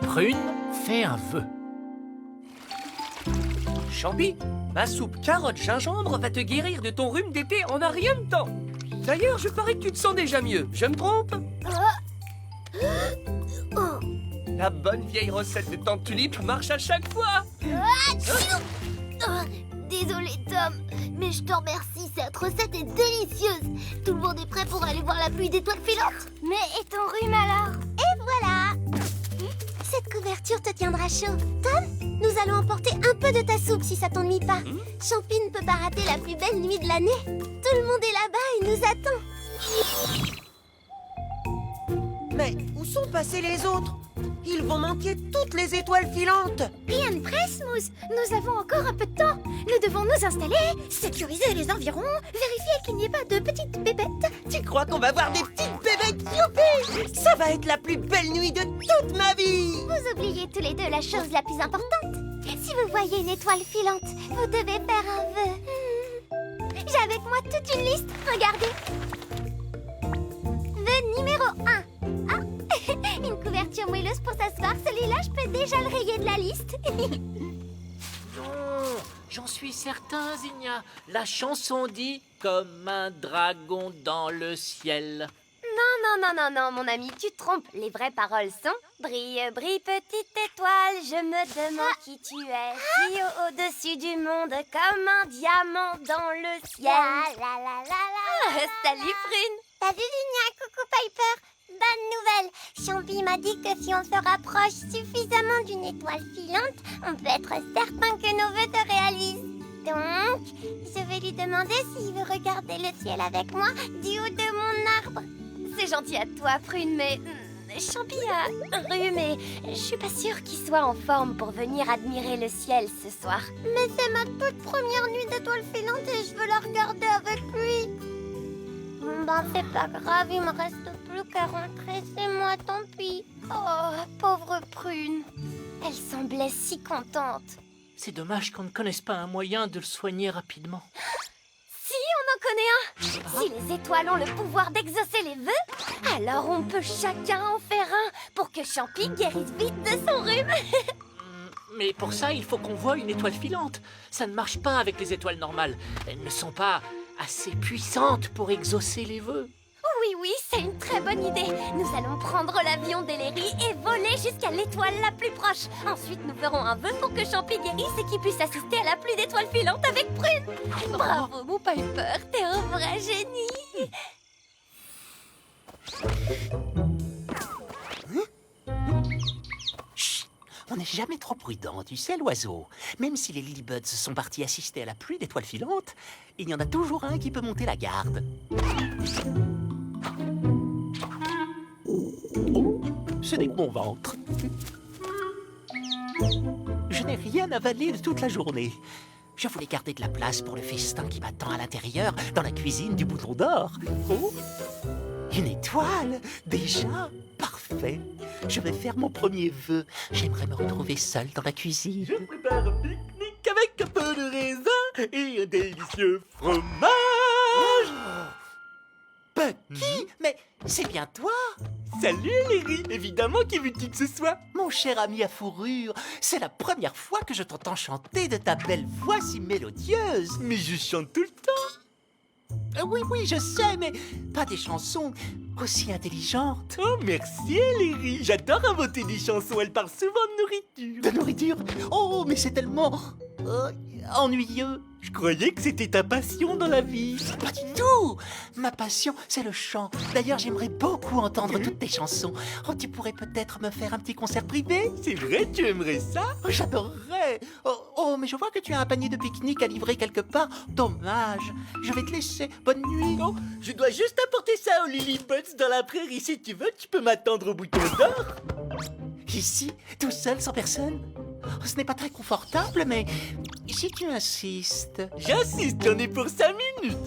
Prune fait un vœu. Champi, ma soupe carotte-gingembre va te guérir de ton rhume d'été en un rien de temps. D'ailleurs, je parie que tu te sens déjà mieux. Je me trompe? La bonne vieille recette de Tante Tulipe marche à chaque fois. Désolé Tom, mais je te remercie, cette recette est délicieuse. Tout le monde est prêt pour aller voir la pluie d'étoiles filantes. Mais et ton rhume alors? Et voilà. Cette couverture te tiendra chaud. Tom, nous allons emporter un peu de ta soupe si ça t'ennuie pas. Champi ne peut pas rater la plus belle nuit de l'année. Tout le monde est là-bas et nous attend. Mais où sont passés les autres? Ils vont manquer toutes les étoiles filantes. Rien ne presse, Mousse. Nous avons encore un peu de temps. Nous devons nous installer, sécuriser les environs, vérifier qu'il n'y ait pas de petites bébêtes. Tu crois qu'on va voir des petites bébêtes? Youpi! Ça va être la plus belle nuit de toute ma vie. Vous oubliez tous les deux la chose la plus importante. Si vous voyez une étoile filante, vous devez faire un vœu. J'ai avec moi toute une liste. Regardez. Vœu numéro 1. Ah, une couverture moelleuse pour s'asseoir. Celui-là, je peux déjà le rayer de la liste. Non, j'en suis certain, Zinnia. La chanson dit « Comme un dragon dans le ciel ». Non, mon ami, tu te trompes. Les vraies paroles sont brille, brille, petite étoile, je me demande qui tu es. Si au-dessus du monde, comme un diamant dans le ciel. Salut, Prune. Salut, Zinnia, coucou, Piper. Bonne nouvelle. Champi m'a dit que si on se rapproche suffisamment d'une étoile filante, on peut être certain que nos vœux se réalisent. Donc, je vais lui demander s'il veut regarder le ciel avec moi du haut de mon arbre. C'est gentil à toi, Prune, mais Champi a un rhume et je suis pas sûre qu'il soit en forme pour venir admirer le ciel ce soir. Mais c'est ma toute première nuit d'étoile filante et je veux la regarder avec lui. Bon, c'est pas grave, il me reste plus qu'à rentrer, c'est moi, tant pis. Oh, pauvre Prune. Elle semblait si contente. C'est dommage qu'on ne connaisse pas un moyen de le soigner rapidement. Si, on en connaît un. Si les étoiles ont le pouvoir d'exaucer les vœux, alors on peut chacun en faire un pour que Champi guérisse vite de son rhume. Mais pour ça, il faut qu'on voie une étoile filante. Ça ne marche pas avec les étoiles normales. Elles ne sont pas assez puissantes pour exaucer les vœux. Oui, c'est une très bonne idée. Nous allons prendre l'avion d'Ellery et voler jusqu'à l'étoile la plus proche. Ensuite, nous ferons un vœu pour que Champi guérisse et qu'il puisse assister à la pluie d'étoiles filantes avec Prune. Bravo, mon Piper, t'es un vrai génie. Chut, on n'est jamais trop prudent, tu sais, l'oiseau. Même si les Lilybuds sont partis assister à la pluie d'étoiles filantes, il y en a toujours un qui peut monter la garde. Oh, ce n'est que mon ventre. Je n'ai rien avalé de toute la journée. Je voulais garder de la place pour le festin qui m'attend à l'intérieur, dans la cuisine du Bouton d'Or. Oh, une étoile, déjà? Parfait. Je vais faire mon premier vœu. J'aimerais me retrouver seule dans la cuisine. Je prépare un pique-nique avec un peu de raisin et un délicieux fromage. Bucky, mais c'est bien toi? Salut Ellery, évidemment qui veut-tu que ce soit? Mon cher ami à fourrure, c'est la première fois que je t'entends chanter de ta belle voix si mélodieuse. Mais je chante tout le temps. Oui, je sais, mais pas des chansons aussi intelligentes. Oh, merci Ellery. J'adore inventer des chansons, elles parlent souvent de nourriture. De nourriture? Oh, mais c'est tellement ennuyeux. Je croyais que c'était ta passion dans la vie. Pas du tout. Ma passion, c'est le chant. D'ailleurs, j'aimerais beaucoup entendre toutes tes chansons. Oh, tu pourrais peut-être me faire un petit concert privé? C'est vrai, tu aimerais ça? Oh, j'adorerais. Oh, mais je vois que tu as un panier de pique-nique à livrer quelque part. Dommage. Je vais te laisser. Bonne nuit. Oh, je dois juste apporter ça aux Lilybuds dans la prairie. Si tu veux, tu peux m'attendre au Bouton d'Or. Ici, tout seul, sans personne? Oh, ce n'est pas très confortable, mais si tu insistes... J'insiste, j'en ai pour 5 minutes.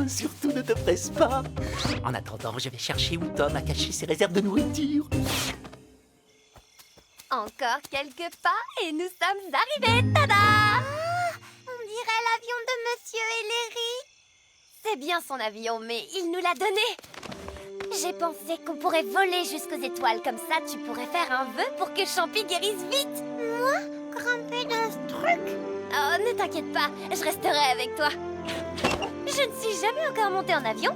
Surtout ne te presse pas. En attendant, je vais chercher où Tom a caché ses réserves de nourriture. Encore quelques pas et nous sommes arrivés. Tada! On dirait l'avion de Monsieur Ellery. C'est bien son avion, mais il nous l'a donné. J'ai pensé qu'on pourrait voler jusqu'aux étoiles. Comme ça, tu pourrais faire un vœu pour que Champi guérisse vite. Moi, grimper dans ce truc? Oh, ne t'inquiète pas, je resterai avec toi. Je ne suis jamais encore montée en avion,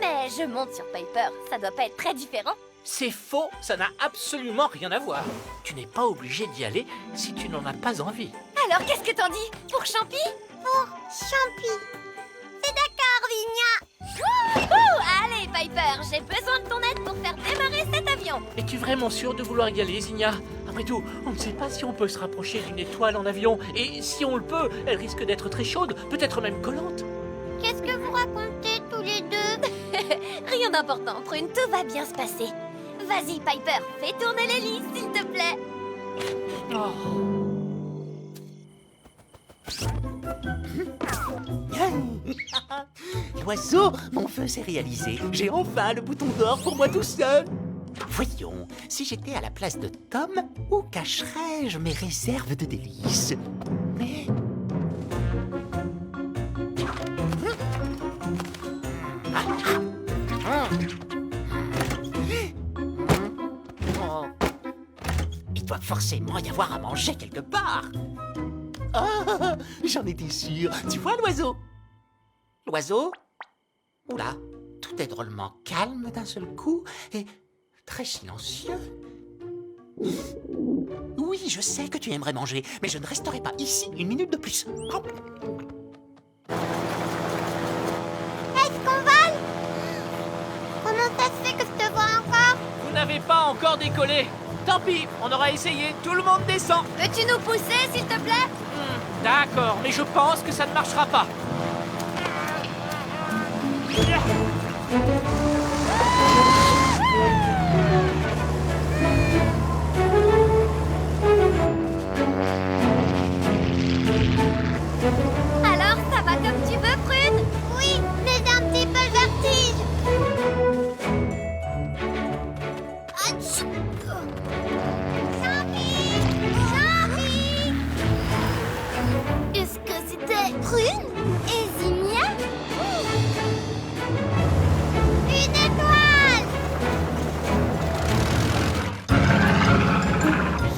mais je monte sur Piper. Ça doit pas être très différent. C'est faux, ça n'a absolument rien à voir. Tu n'es pas obligé d'y aller si tu n'en as pas envie. Alors, qu'est-ce que t'en dis? Pour Champi? Pour Champi. C'est d'accord, Vigna. Allez, Piper, j'ai besoin de ton aide pour faire démarrer cet avion. Es-tu vraiment sûr de vouloir y aller, Zinnia? Après tout, on ne sait pas si on peut se rapprocher d'une étoile en avion. Et si on le peut, elle risque d'être très chaude, peut-être même collante. Qu'est-ce que vous racontez tous les deux? Rien d'important, Prune, tout va bien se passer. Vas-y, Piper, fais tourner l'hélice, s'il te plaît. L'oiseau, mon vœu s'est réalisé. J'ai enfin le bouton d'or pour moi tout seul. Voyons, si j'étais à la place de Tom, où cacherais-je mes réserves de délices? Mais... Oh. Il doit forcément y avoir à manger quelque part. Ah, j'en étais sûr. Tu vois l'oiseau? L'oiseau? Oula, tout est drôlement calme d'un seul coup et très silencieux. Oui, je sais que tu aimerais manger, mais je ne resterai pas ici une minute de plus. Hop. Est-ce qu'on vole? Comment ça se fait que je te vois encore? Vous n'avez pas encore décollé. Tant pis, on aura essayé. Tout le monde descend. Peux-tu nous pousser, s'il te plaît? D'accord, mais je pense que ça ne marchera pas. Alors, ça va comme tu veux, Prune? Oui, mais j'ai un petit peu le vertige. Champi! Champi! Est-ce que c'était Prune et Zinnia? Une étoile!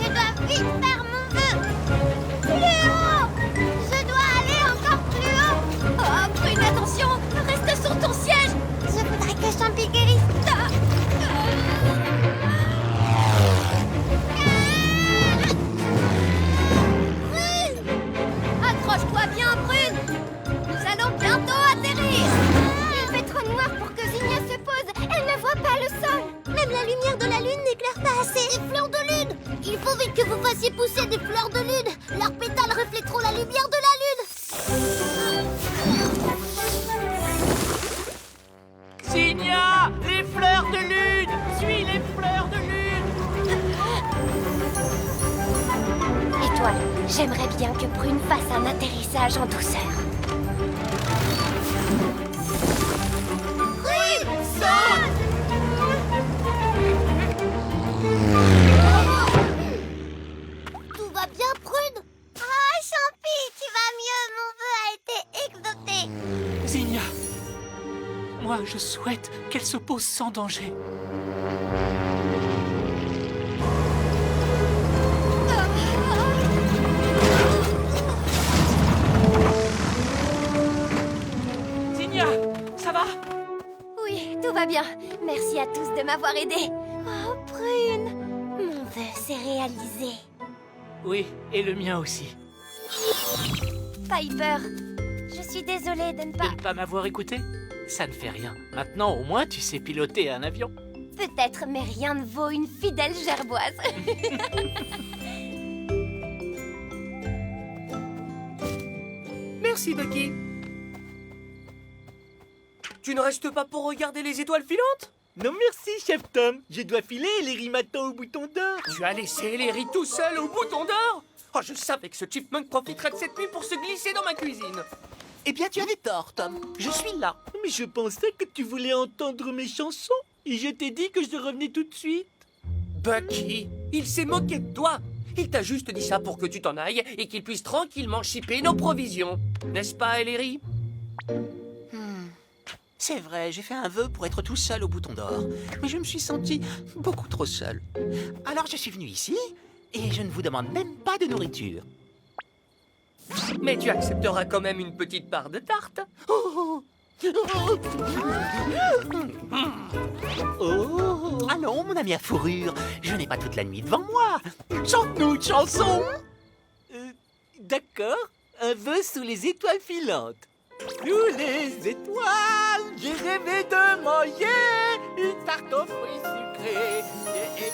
Je dois vite faire mon vœu. Plus haut! Je dois aller encore plus haut. Oh, Prune, attention! Reste sur ton siège! Je voudrais que Champi guérisse. Prune! Accroche-toi bien, Prune! Nous allons bientôt atterrir! Il fait trop noir pour que Zinnia se pose. Elle ne voit pas le sol. Même la lumière de la lune n'éclaire pas assez. Des fleurs de lune! Il faut vite que vous fassiez pousser des fleurs de lune. Leurs pétales reflèteront la lumière de la lune. Zinnia, les fleurs de lune! Suis les fleurs de lune! Étoile, j'aimerais bien que Prune fasse un atterrissage en douceur. Prune, saute! Tout va bien, Prune? Ah, Champi, tu vas mieux. Mon vœu a été exaucé. Zinnia, moi je souhaite qu'elle se pose sans danger. Zinnia, ça va? Oui, tout va bien. Merci à tous de m'avoir aidé. Oh, Prune, mon vœu s'est réalisé. Oui, et le mien aussi. Piper, je suis désolée de ne De pas... ne pas m'avoir écouté? Ça ne fait rien. Maintenant, au moins, tu sais piloter un avion. Peut-être, mais rien ne vaut une fidèle gerboise. Merci, Bucky. Tu ne restes pas pour regarder les étoiles filantes? Non merci, chef Tom. Je dois filer les rimatons au bouton d'or. Tu as laissé Larry tout seul au bouton d'or? Oh, je savais que ce chipmunk profiterait de cette nuit pour se glisser dans ma cuisine. Eh bien, tu avais tort, Tom. Je suis là. Mais je pensais que tu voulais entendre mes chansons. Et je t'ai dit que je revenais tout de suite. Bucky, il s'est moqué de toi. Il t'a juste dit ça pour que tu t'en ailles et qu'il puisse tranquillement shipper nos provisions. N'est-ce pas, Larry? C'est vrai, j'ai fait un vœu pour être tout seul au Bouton d'Or. Mais je me suis senti beaucoup trop seul. Alors je suis venu ici, et je ne vous demande même pas de nourriture. Mais tu accepteras quand même une petite part de tarte. Oh, allons, mon ami à fourrure, je n'ai pas toute la nuit devant moi. Chante-nous une chanson. D'accord, un vœu sous les étoiles filantes. Sous les étoiles, j'ai rêvé de manger une tarte aux fruits sucrés. Et